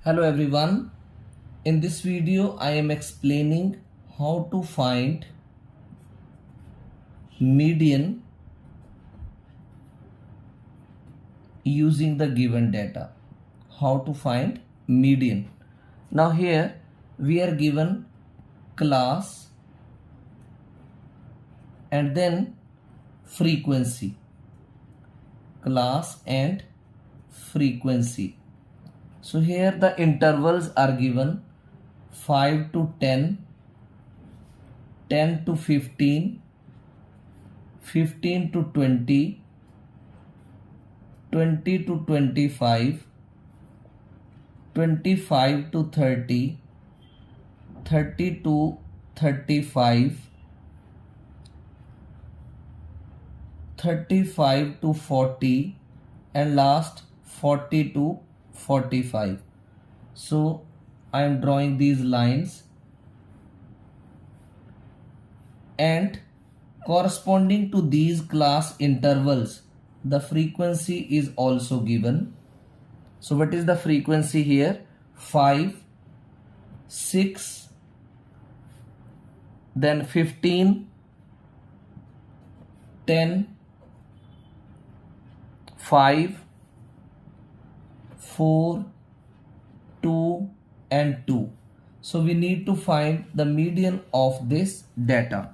Hello everyone. In this video I am explaining how to find median using the given data. How to find median. Now here we are given class and then frequency. Class and frequency. So here the intervals are given 5 to 10, 10 to 15, 15 to 20, 20 to 25, 25 to 30, 30 to 35, 35 to 40, and last 40 to 45. So I am drawing these lines, and corresponding to these class intervals the frequency is also given. So what is the frequency here? 5, 6, then 15, 10, 5, 4, 2 and 2. So we need to find the median of this data.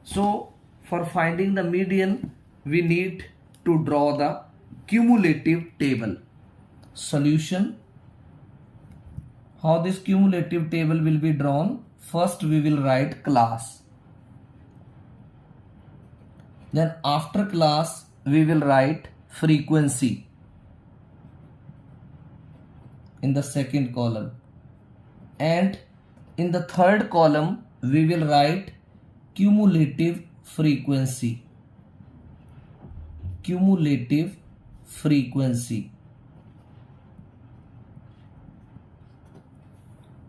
So for finding the median we need to draw the cumulative table. Solution. How this cumulative table will be drawn? First we will write class. Then after class we will write frequency in the second column, and in the third column we will write cumulative frequency. Cumulative frequency.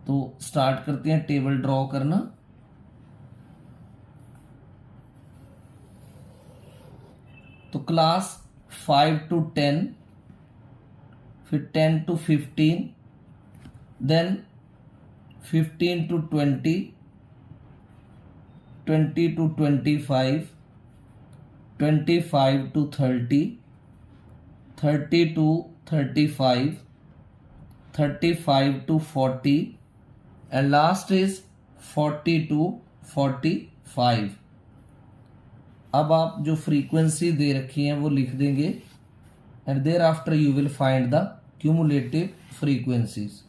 तो start करते हैं table draw करना. तो class 5 to 10, फिर 10 to 15, then 15 to 20, 20 to 25, 25 to 30, 30 to 35, 35 to 40, and last is 40 to 45. अब आप जो frequency दे रखी है वो लिख देंगे, and thereafter you will find the cumulative frequencies.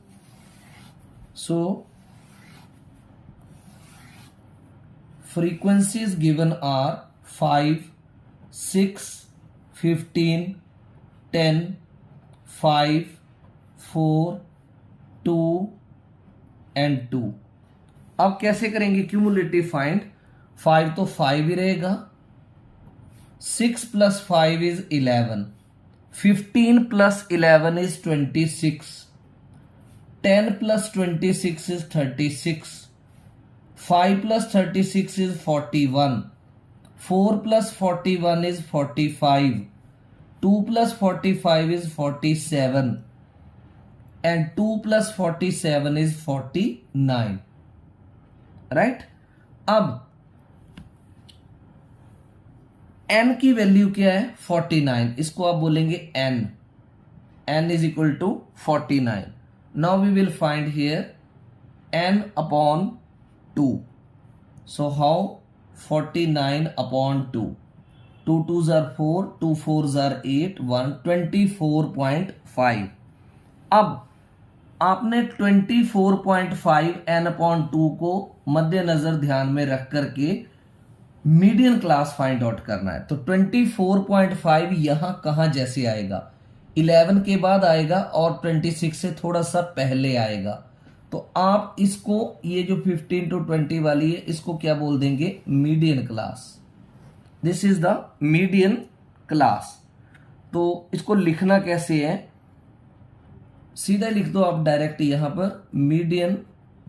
So frequencies given are 5, 6, 15, 10, 5, 4, 2 and 2. अब कैसे करेंगे क्यूमुलेटिव फाइंड? 5 तो 5 ही रहेगा, 6 plus 5 is 11, 15 plus 11 is 26, 10 plus 26 is 36, 5 plus 36 is 41, 4 plus 41 is 45, 2 plus 45 is 47, and 2 plus 47 is 49. Right. अब n की value क्या है? 49. इसको आप बोलेंगे n. n is equal to 49. Now we will find here n upon 2. So how? 49 upon 2. 2 2s are 4, 2 4s are 8, 1 24.5. अब आपने 24.5 n upon 2 को मद्देनजर ध्यान में रख करके मीडियन क्लास फाइंड आउट करना है. तो 24.5 यहां कहां जैसे आएगा? 11 के बाद आएगा और 26 से थोड़ा सा पहले आएगा. तो आप इसको, ये जो 15 to 20 वाली है, इसको क्या बोल देंगे? Median class. This is the median class. तो इसको लिखना कैसे है? सीधा लिख दो आप डायरेक्ट यहां पर. Median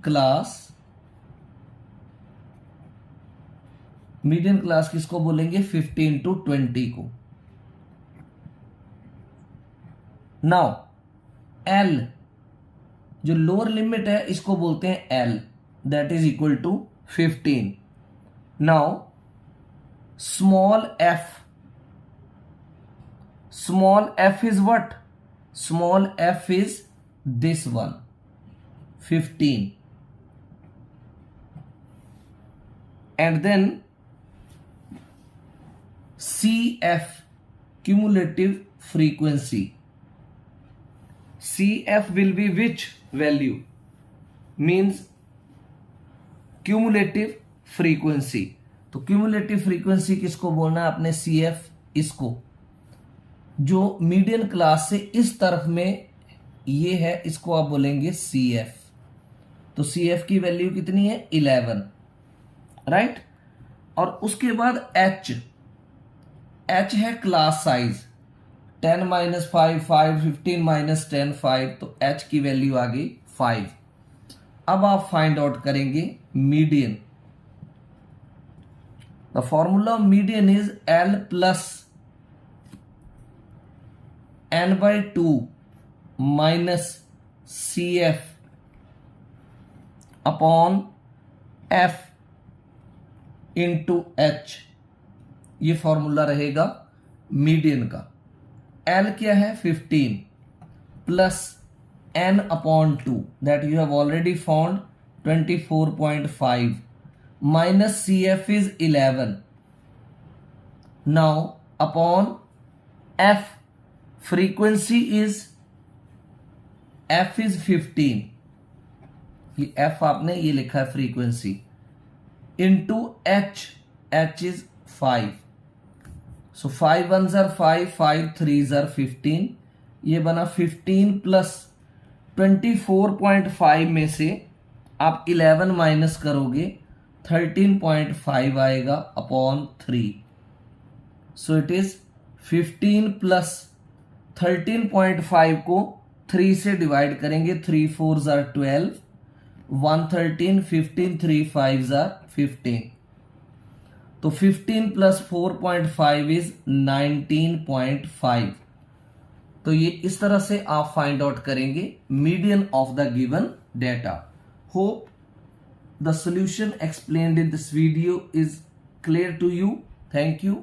class. मीडियन क्लास किसको बोलेंगे? 15 to 20 को. नाउ L जो लोअर लिमिट है इसको बोलते हैं L, that is equal to 15. Now small f is what? Small f is this one, 15. And then CF, cumulative frequency. CF will be which value? Means cumulative frequency. तो cumulative frequency किसको बोलना है आपने? CF. इसको जो median class से इस तरफ में ये है इसको आप बोलेंगे CF. तो CF की वैल्यू कितनी है? 11, राइट. और उसके बाद H है क्लास साइज, 10 - 5 5, 15 - 10 5, तो H की वैल्यू आ गई 5. अब आप फाइंड आउट करेंगे median. The formula of median is L plus n/2 minus CF upon F into H. ये फॉर्मूला रहेगा मीडियन का. L क्या है? 15 plus n/2 that you have already found 24.5 minus CF is 11. Now upon F, frequency is F is 15. F आपने ये लिखा है frequency, into H is 5. So 5 1s are 5, 5 3s are 15. ये बना 15 प्लस 24.5 में से आप 11 माइनस करोगे 13.5 आएगा upon 3. So it is 15 plus 13.5 को 3 से डिवाइड करेंगे. 3 4s are 12, 1 13, 15, 3 5s are 15. तो 15 प्लस 4.5 इज 19.5. तो ये इस तरह से आप फाइंड आउट करेंगे median of the given data. Hope the solution explained in this video is clear to you. Thank you.